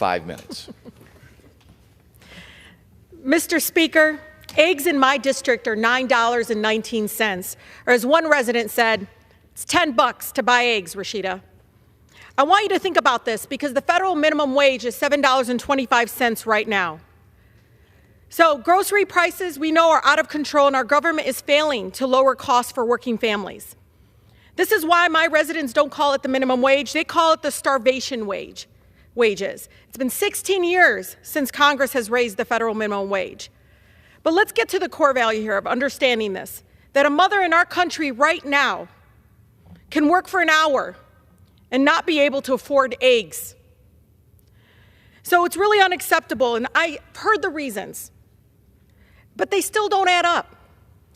5 minutes. Mr. Speaker, eggs in my district are $9.19, or as one resident said, it's $10 to buy eggs, Rashida. I want you to think about this because the federal minimum wage is $7.25 right now. So grocery prices we know are out of control and our government is failing to lower costs for working families. This is why my residents don't call it the minimum wage, they call it the starvation wages. It's been 16 years since Congress has raised the federal minimum wage. But let's get to the core value here of understanding this, that a mother in our country right now can work for an hour and not be able to afford eggs. So it's really unacceptable, and I heard the reasons, but they still don't add up.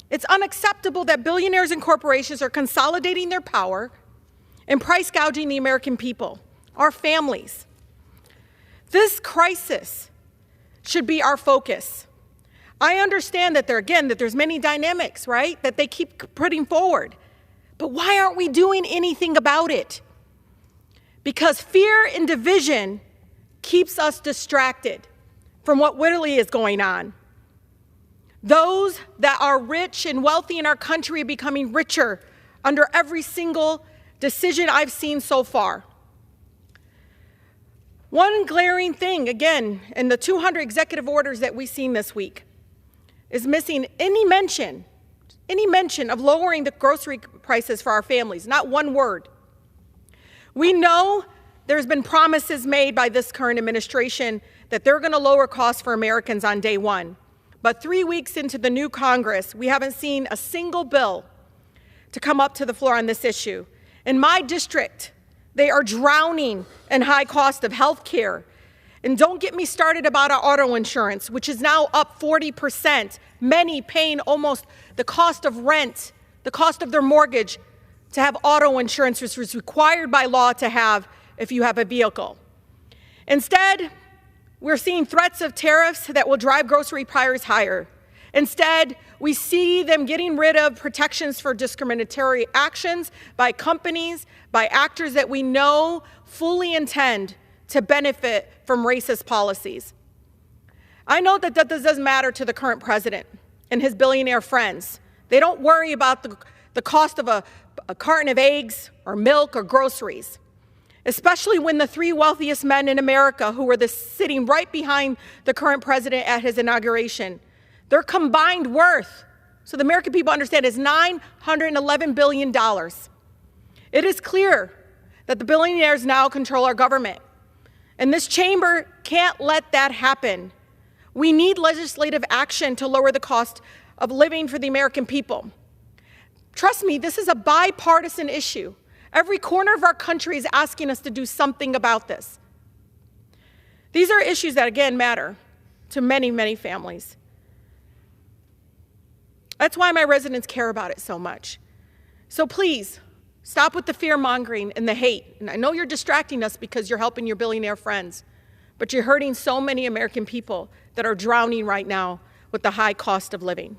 It's unacceptable that billionaires and corporations are consolidating their power and price gouging the American people, our families. This crisis should be our focus. I understand that there's many dynamics, right, that they keep putting forward. But why aren't we doing anything about it? Because fear and division keeps us distracted from what really is going on. Those that are rich and wealthy in our country are becoming richer under every single decision I've seen so far. One glaring thing, again, in the 200 executive orders that we've seen this week, is missing any mention of lowering the grocery prices for our families, not one word. We know there's been promises made by this current administration that they're going to lower costs for Americans on day one. But 3 weeks into the new Congress, we haven't seen a single bill to come up to the floor on this issue. In my district, they are drowning in high cost of health care. And don't get me started about our auto insurance, which is now up 40%, many paying almost the cost of rent, the cost of their mortgage to have auto insurance, which is required by law to have if you have a vehicle. Instead, we're seeing threats of tariffs that will drive grocery prices higher. Instead, we see them getting rid of protections for discriminatory actions by companies, by actors that we know fully intend to benefit from racist policies. I know that doesn't matter to the current president and his billionaire friends. They don't worry about the cost of a carton of eggs or milk or groceries, especially when the 3 wealthiest men in America who were sitting right behind the current president at his inauguration, their combined worth, so the American people understand, is $911 billion. It is clear that the billionaires now control our government, and this chamber can't let that happen. We need legislative action to lower the cost of living for the American people. Trust me, this is a bipartisan issue. Every corner of our country is asking us to do something about this. These are issues that, again, matter to many, many families. That's why my residents care about it so much. So please, stop with the fear-mongering and the hate. And I know you're distracting us because you're helping your billionaire friends, but you're hurting so many American people that are drowning right now with the high cost of living.